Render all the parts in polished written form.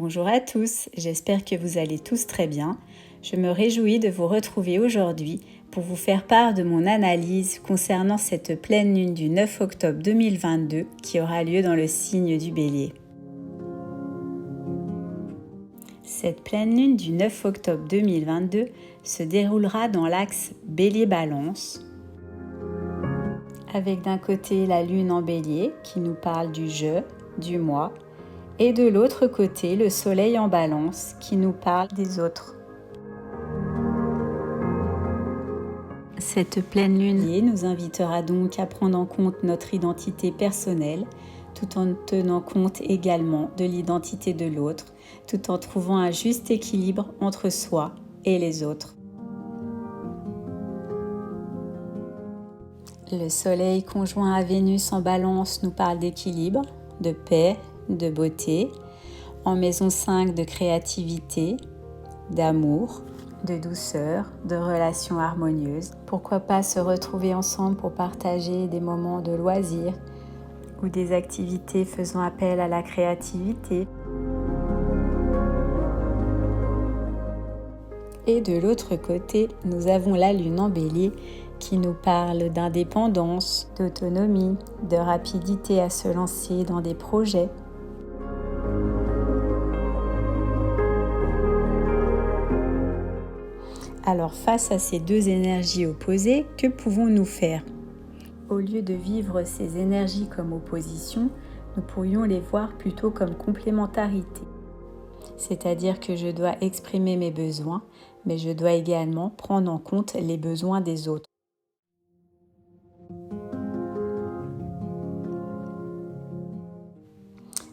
Bonjour à tous, j'espère que vous allez tous très bien. Je me réjouis de vous retrouver aujourd'hui pour vous faire part de mon analyse concernant cette pleine lune du 9 octobre 2022 qui aura lieu dans le signe du Bélier. Cette pleine lune du 9 octobre 2022 se déroulera dans l'axe Bélier-Balance, avec d'un côté la lune en Bélier qui nous parle du jeu, du moi, et de l'autre côté le soleil en Balance qui nous parle des autres. Cette pleine lune nous invitera donc à prendre en compte notre identité personnelle, tout en tenant compte également de l'identité de l'autre, tout en trouvant un juste équilibre entre soi et les autres. Le soleil conjoint à Vénus en Balance nous parle d'équilibre, de paix, de beauté, en maison 5 de créativité, d'amour, de douceur, de relations harmonieuses. Pourquoi pas se retrouver ensemble pour partager des moments de loisirs ou des activités faisant appel à la créativité. Et de l'autre côté, nous avons la lune en Bélier qui nous parle d'indépendance, d'autonomie, de rapidité à se lancer dans des projets. Alors face à ces deux énergies opposées, que pouvons-nous faire ? Au lieu de vivre ces énergies comme opposition, nous pourrions les voir plutôt comme complémentarité. C'est-à-dire que je dois exprimer mes besoins, mais je dois également prendre en compte les besoins des autres.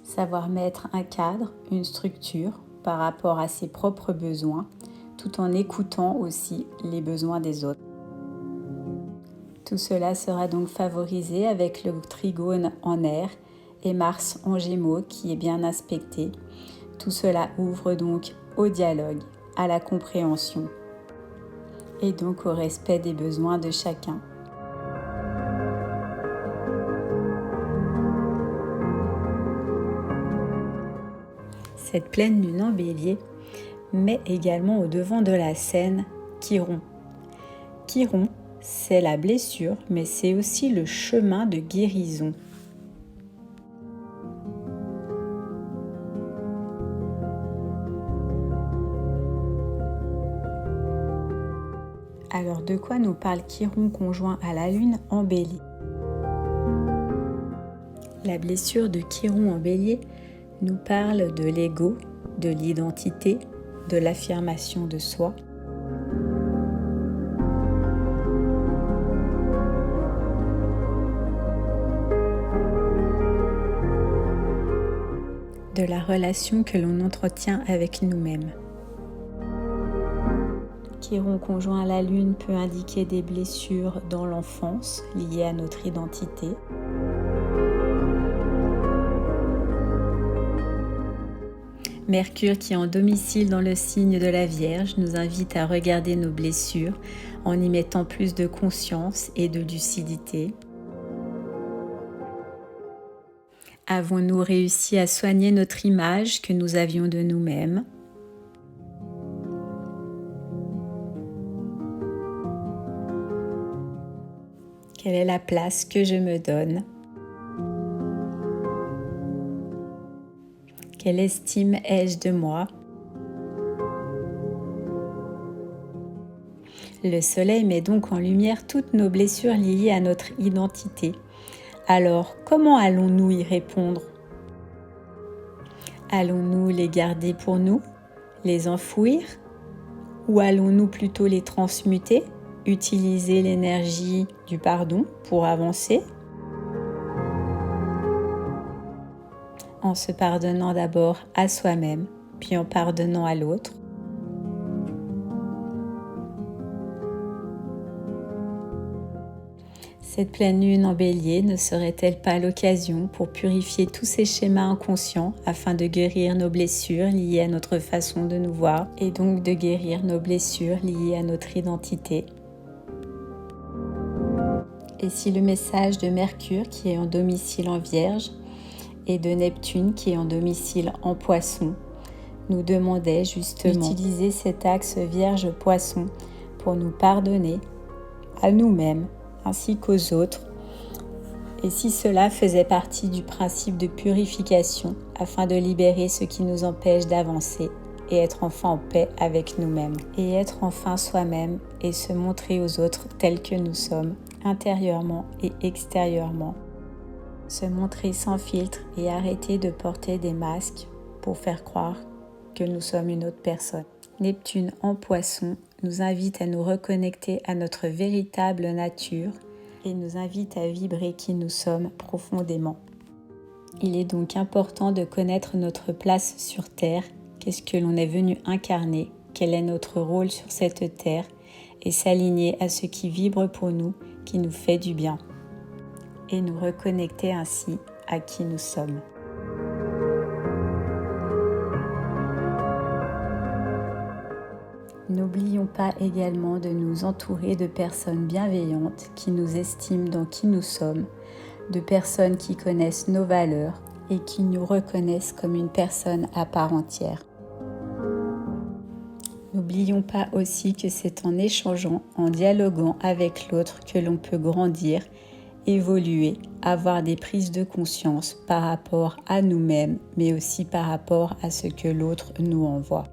Savoir mettre un cadre, une structure par rapport à ses propres besoins, tout en écoutant aussi les besoins des autres. Tout cela sera donc favorisé avec le trigone en air et Mars en Gémeaux qui est bien aspecté. Tout cela ouvre donc au dialogue, à la compréhension et donc au respect des besoins de chacun. Cette pleine lune en Bélier met également au devant de la scène Chiron. Chiron, c'est la blessure, mais c'est aussi le chemin de guérison. Alors de quoi nous parle Chiron conjoint à la lune en Bélier ? La blessure de Chiron en Bélier nous parle de l'ego, de l'identité, de l'affirmation de soi. De la relation que l'on entretient avec nous-mêmes. Chiron conjoint à la lune peut indiquer des blessures dans l'enfance liées à notre identité. Mercure qui est en domicile dans le signe de la Vierge nous invite à regarder nos blessures en y mettant plus de conscience et de lucidité. Avons-nous réussi à soigner notre image que nous avions de nous-mêmes ? Quelle est la place que je me donne ? Quelle estime ai-je de moi ? Le soleil met donc en lumière toutes nos blessures liées à notre identité. Alors, comment allons-nous y répondre ? Allons-nous les garder pour nous, les enfouir ? Ou allons-nous plutôt les transmuter, utiliser l'énergie du pardon pour avancer ? En se pardonnant d'abord à soi-même, puis en pardonnant à l'autre. Cette pleine lune en Bélier ne serait-elle pas l'occasion pour purifier tous ces schémas inconscients afin de guérir nos blessures liées à notre façon de nous voir et donc de guérir nos blessures liées à notre identité ? Et si le message de Mercure qui est en domicile en Vierge et de Neptune qui est en domicile en Poisson nous demandait justement d'utiliser cet axe Vierge-Poisson pour nous pardonner à nous-mêmes ainsi qu'aux autres, et si cela faisait partie du principe de purification afin de libérer ce qui nous empêche d'avancer et être enfin en paix avec nous-mêmes, et être enfin soi-même et se montrer aux autres tels que nous sommes, intérieurement et extérieurement. Se montrer sans filtre et arrêter de porter des masques pour faire croire que nous sommes une autre personne. Neptune en Poisson nous invite à nous reconnecter à notre véritable nature et nous invite à vibrer qui nous sommes profondément. Il est donc important de connaître notre place sur Terre, qu'est-ce que l'on est venu incarner, quel est notre rôle sur cette Terre, et s'aligner à ce qui vibre pour nous, qui nous fait du bien, et nous reconnecter ainsi à qui nous sommes. N'oublions pas également de nous entourer de personnes bienveillantes qui nous estiment dans qui nous sommes, de personnes qui connaissent nos valeurs et qui nous reconnaissent comme une personne à part entière. N'oublions pas aussi que c'est en échangeant, en dialoguant avec l'autre que l'on peut grandir, évoluer, avoir des prises de conscience par rapport à nous-mêmes, mais aussi par rapport à ce que l'autre nous envoie.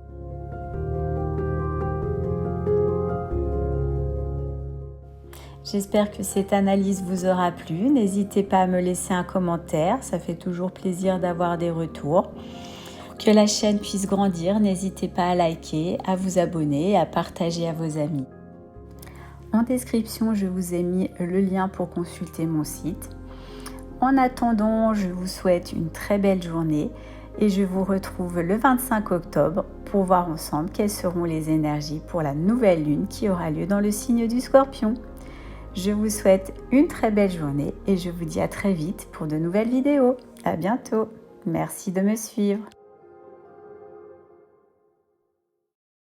J'espère que cette analyse vous aura plu. N'hésitez pas à me laisser un commentaire, ça fait toujours plaisir d'avoir des retours. Que la chaîne puisse grandir, n'hésitez pas à liker, à vous abonner et à partager à vos amis. En description, je vous ai mis le lien pour consulter mon site. En attendant, je vous souhaite une très belle journée et je vous retrouve le 25 octobre pour voir ensemble quelles seront les énergies pour la nouvelle lune qui aura lieu dans le signe du Scorpion. Je vous souhaite une très belle journée et je vous dis à très vite pour de nouvelles vidéos. À bientôt. Merci de me suivre.